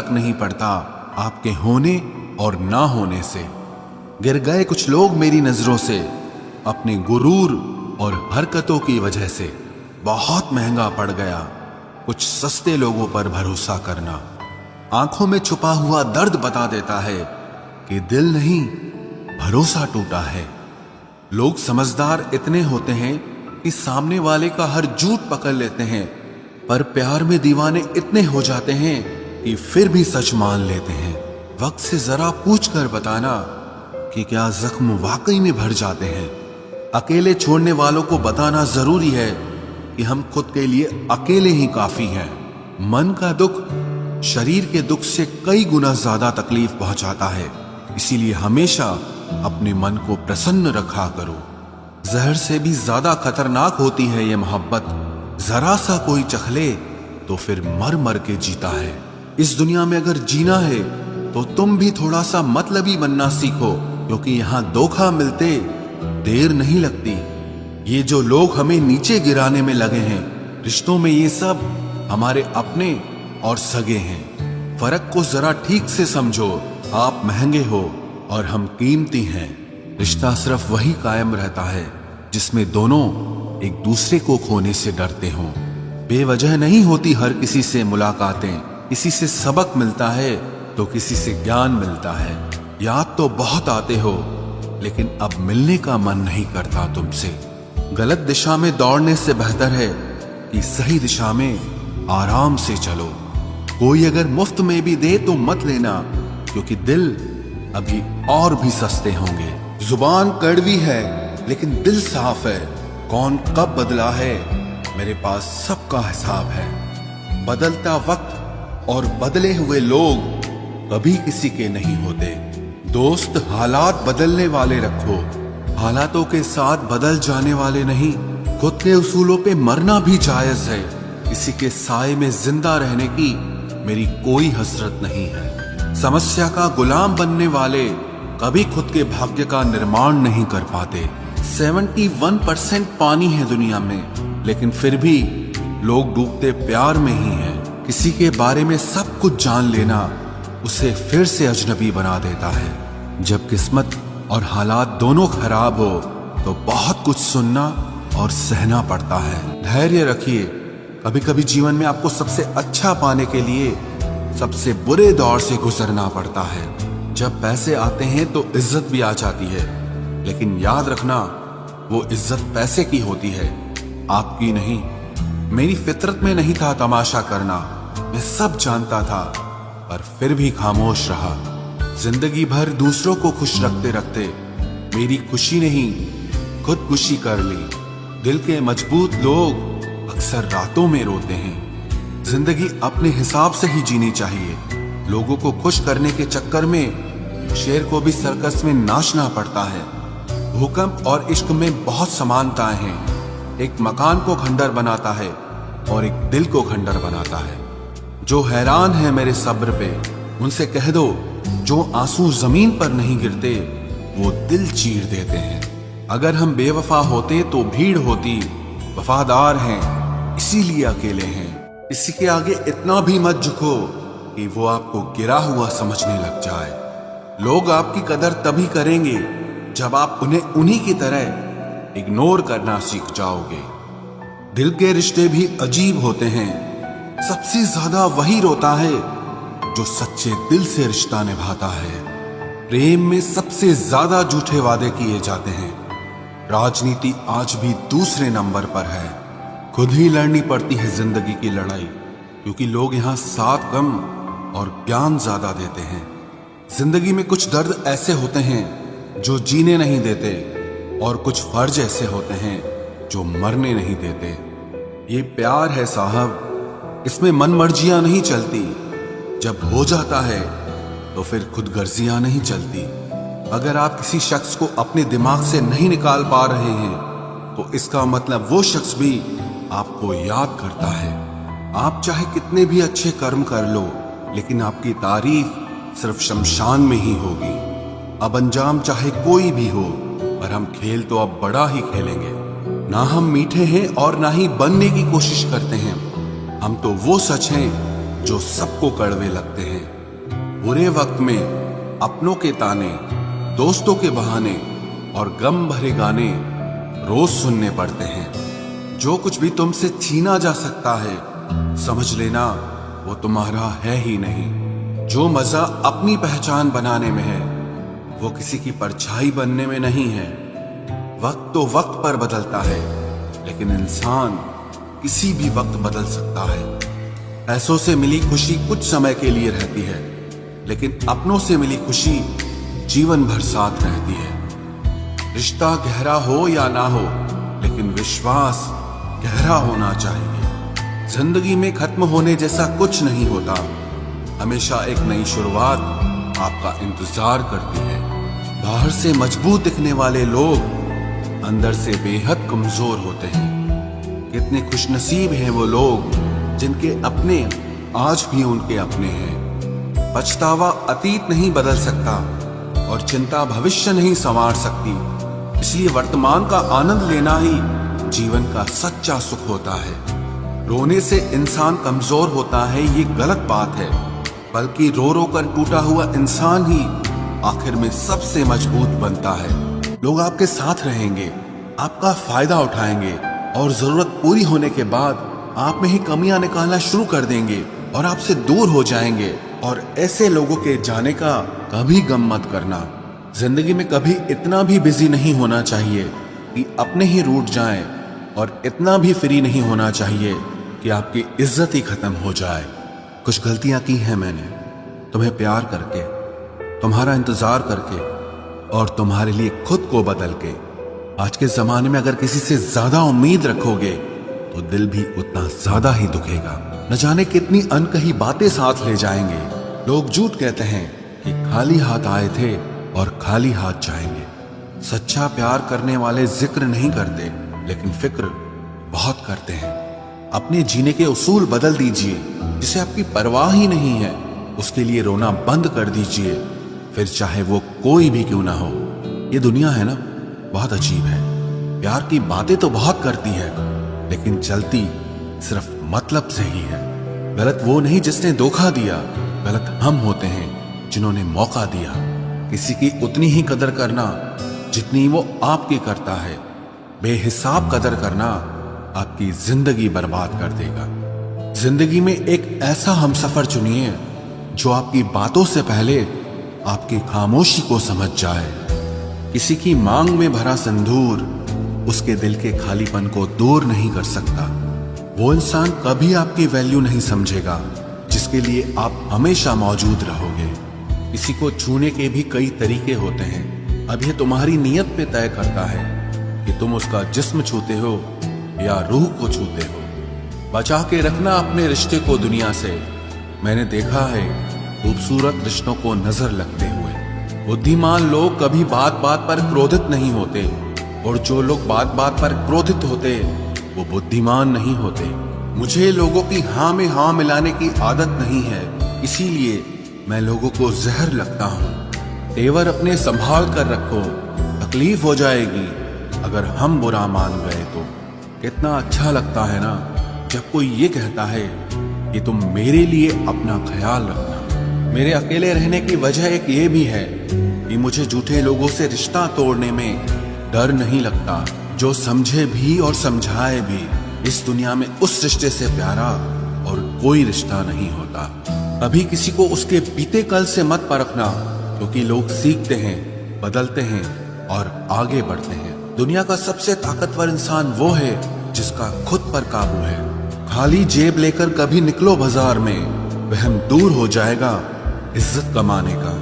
फर्क नहीं पड़ता आपके होने और ना होने से। गिर गए कुछ लोग मेरी नजरों से अपने गुरूर और हरकतों की वजह से। बहुत महंगा पड़ गया कुछ सस्ते लोगों पर भरोसा करना। आंखों में छुपा हुआ दर्द बता देता है कि दिल नहीं भरोसा टूटा है। लोग समझदार इतने होते हैं कि सामने वाले का हर झूठ पकड़ लेते हैं, पर प्यार में दीवाने इतने हो जाते हैं कि फिर भी सच मान लेते हैं। वक्त से जरा पूछ कर बताना कि क्या जख्म वाकई में भर जाते हैं। अकेले छोड़ने वालों को बताना जरूरी है कि हम खुद के लिए अकेले ही काफी हैं। मन का दुख शरीर के दुख से कई गुना ज्यादा तकलीफ पहुंचाता है, इसीलिए हमेशा अपने मन को प्रसन्न रखा करो। जहर से भी ज्यादा खतरनाक होती है ये मोहब्बत। जरा सा कोई चखले तो फिर मर मर के जीता है। इस दुनिया में अगर जीना है तो तुम भी थोड़ा सा मतलबी बनना सीखो, क्योंकि यहाँ धोखा मिलते देर नहीं लगती। ये जो लोग हमें नीचे गिराने में लगे हैं, रिश्तों में ये सब हमारे अपने और सगे हैं। फर्क को जरा ठीक से समझो। आप महंगे हो और हम कीमती हैं। रिश्ता सिर्फ वही कायम रहता है जिसमें दोनों एक दूसरे को खोने से डरते हों। बेवजह नहीं होती हर किसी से मुलाकातें। किसी से सबक मिलता है तो किसी से ज्ञान मिलता है। याद तो बहुत आते हो लेकिन अब मिलने का मन नहीं करता तुमसे। गलत दिशा में दौड़ने से बेहतर है कि सही दिशा में आराम से चलो। कोई अगर मुफ्त में भी दे तो मत लेना, क्योंकि दिल अभी और भी सस्ते होंगे। जुबान कड़वी है लेकिन दिल साफ है। कौन कब बदला है मेरे पास सबका हिसाब है। बदलता वक्त और बदले हुए लोग कभी किसी के नहीं होते। दोस्त हालात बदलने वाले रखो, हालातों के साथ बदल जाने वाले नहीं। खुद के उसूलों पे मरना भी जायज है। किसी के साए में जिंदा रहने की मेरी कोई हसरत नहीं है। समस्या का गुलाम बनने वाले कभी खुद के भाग्य का निर्माण नहीं कर पाते। 71% पानी है दुनिया में, लेकिन फिर भी लोग डूबते प्यार में ही हैं। किसी के बारे में सब कुछ जान लेना उसे फिर से अजनबी बना देता है। जब किस्मत और हालात दोनों खराब हो तो बहुत कुछ सुनना और सहना पड़ता है। धैर्य रखिए। कभी कभी जीवन में आपको सबसे अच्छा पाने के लिए सबसे बुरे दौर से गुजरना पड़ता है। जब पैसे आते हैं तो इज्जत भी आ जाती है, लेकिन याद रखना वो इज्जत पैसे की होती है, आपकी नहीं। मेरी फितरत में नहीं था तमाशा करना, मैं सब जानता था, पर फिर भी खामोश रहा। जिंदगी भर दूसरों को खुश रखते रखते मेरी खुशी नहीं खुदकुशी कर ली। दिल के मजबूत लोग अक्सर रातों में रोते हैं। जिंदगी अपने हिसाब से ही जीनी चाहिए। लोगों को खुश करने के चक्कर में शेर को भी सर्कस में नाचना पड़ता है। भूकंप और इश्क में बहुत समानताएं हैं। एक मकान को खंडर बनाता है और एक दिल को खंडर बनाता है। जो हैरान है मेरे सब्र पे उनसे कह दो, जो आंसू जमीन पर नहीं गिरते वो दिल चीर देते हैं। अगर हम बेवफा होते तो भीड़ होती, वफादार हैं इसीलिए अकेले हैं। किसी के आगे इतना भी मत झुको कि वो आपको गिरा हुआ समझने लग जाए। लोग आपकी कदर तभी करेंगे जब आप उन्हें उन्हीं की तरह इग्नोर करना सीख जाओगे। दिल के रिश्ते भी अजीब होते हैं। सबसे ज्यादा वही रोता है जो सच्चे दिल से रिश्ता निभाता है। प्रेम में सबसे ज्यादा झूठे वादे किए जाते हैं। राजनीति आज भी दूसरे नंबर पर है। खुद ही लड़नी पड़ती है जिंदगी की लड़ाई, क्योंकि लोग यहाँ साथ कम और ज्ञान ज्यादा देते हैं। जिंदगी में कुछ दर्द ऐसे होते हैं जो जीने नहीं देते, और कुछ फर्ज ऐसे होते हैं जो मरने नहीं देते। ये प्यार है साहब, इसमें मन मर्जियां नहीं चलती। जब हो जाता है तो फिर खुद गर्जियां नहीं चलती। अगर आप किसी शख्स को अपने दिमाग से नहीं निकाल पा रहे हैं तो इसका मतलब वो शख्स भी आपको याद करता है। आप चाहे कितने भी अच्छे कर्म कर लो, लेकिन आपकी तारीफ सिर्फ शमशान में ही होगी। अब अंजाम चाहे कोई भी हो, पर हम खेल तो अब बड़ा ही खेलेंगे। ना हम मीठे हैं और ना ही बनने की कोशिश करते हैं। हम तो वो सच हैं जो सबको कड़वे लगते हैं। बुरे वक्त में अपनों के ताने, दोस्तों के बहाने और गम भरे गाने रोज सुनने पड़ते हैं। जो कुछ भी तुमसे छीना जा सकता है, समझ लेना वो तुम्हारा है ही नहीं। जो मजा अपनी पहचान बनाने में है, वो किसी की परछाई बनने में नहीं है। वक्त तो वक्त पर बदलता है, लेकिन इंसान किसी भी वक्त बदल सकता है। पैसों से मिली खुशी कुछ समय के लिए रहती है, लेकिन अपनों से मिली खुशी जीवन भर साथ रहती है। रिश्ता गहरा हो या ना हो, लेकिन विश्वास गहरा होना चाहिए। जिंदगी में खत्म होने जैसा कुछ नहीं होता। हमेशा एक नई शुरुआत आपका इंतजार करती है। बाहर से मजबूत दिखने वाले लोग अंदर से बेहद कमजोर होते हैं। कितने खुशनसीब हैं वो लोग जिनके अपने आज भी उनके अपने हैं। पछतावा अतीत नहीं बदल सकता और चिंता भविष्य नहीं संवार सकती। इसलिए वर्तमान का आनंद लेना ही जीवन का सच्चा सुख होता है। रोने से इंसान कमजोर होता है, ये गलत बात है। बल्कि रो रो कर टूटा हुआ इंसान ही आखिर में सबसे मजबूत बनता है। लोग आपके साथ रहेंगे, आपका फायदा उठाएंगे और जरूरत पूरी होने के बाद आप में ही कमियां निकालना शुरू कर देंगे और आपसे दूर हो जाएंगे। और ऐसे लोगों के जाने का कभी गम मत करना। जिंदगी में कभी इतना भी बिजी नहीं होना चाहिए कि अपने ही रूठ जाएं, और इतना भी फ्री नहीं होना चाहिए कि आपकी इज्जत ही खत्म हो जाए। कुछ गलतियां की हैं मैंने, तुम्हें प्यार करके, तुम्हारा इंतजार करके और तुम्हारे लिए खुद को बदल के। आज के जमाने में अगर किसी से ज्यादा उम्मीद रखोगे तो दिल भी उतना ज्यादा ही दुखेगा। न जाने कितनी अनकही बातें साथ ले जाएंगे। लोग झूठ कहते हैं कि खाली हाथ आए थे और खाली हाथ जाएंगे। सच्चा प्यार करने वाले जिक्र नहीं करते, लेकिन फिक्र बहुत करते हैं। अपने जीने के उसूल बदल दीजिए। जिसे आपकी परवाह ही नहीं है, उसके लिए रोना बंद कर दीजिए, फिर चाहे वो कोई भी क्यों ना हो। ये दुनिया है ना, बहुत अजीब है। प्यार की बातें तो बहुत करती है, लेकिन चलती सिर्फ मतलब से ही है। गलत वो नहीं जिसने धोखा दिया, गलत हम होते हैं जिन्होंने मौका दिया। किसी की उतनी ही कदर करना जितनी वो आपकी करता है। बेहिसाब कदर करना आपकी जिंदगी बर्बाद कर देगा। जिंदगी में एक ऐसा हमसफर चुनिए जो आपकी बातों से पहले आपकी खामोशी को समझ जाए। किसी की मांग में भरा सिंदूर उसके दिल के खालीपन को दूर नहीं कर सकता। वो इंसान कभी आपकी वैल्यू नहीं समझेगा जिसके लिए आप हमेशा मौजूद रहोगे। किसी को छूने के भी कई तरीके होते हैं। अब यह तुम्हारी नीयत पे तय करता है कि तुम उसका जिस्म छूते हो या रूह को छूते हो। बचा के रखना अपने रिश्ते को दुनिया से। मैंने देखा है खूबसूरत रिश्तों को नजर लगते हुए। बुद्धिमान लोग कभी बात बात पर क्रोधित नहीं होते, और जो लोग बात बात पर क्रोधित होते वो बुद्धिमान नहीं होते। मुझे लोगों की हाँ में हाँ मिलाने की आदत नहीं है, इसीलिए मैं लोगों को जहर लगता हूँ। तेवर अपने संभाल कर रखो, तकलीफ हो जाएगी अगर हम बुरा मान गए तो। कितना अच्छा लगता है ना जब कोई ये कहता है कि तुम मेरे लिए अपना ख्याल रखना। मेरे अकेले रहने की वजह एक ये भी है कि मुझे झूठे लोगों से रिश्ता तोड़ने में डर नहीं लगता। जो समझे भी और समझाए भी, इस दुनिया में उस रिश्ते से प्यारा और कोई रिश्ता नहीं होता। कभी किसी को उसके बीते कल से मत परखना, क्योंकि लोग सीखते हैं, बदलते हैं और आगे बढ़ते हैं। दुनिया का सबसे ताकतवर इंसान वो है जिसका खुद पर काबू है। खाली जेब लेकर कभी निकलो बाजार में, वहम दूर हो जाएगा इज्जत कमाने का।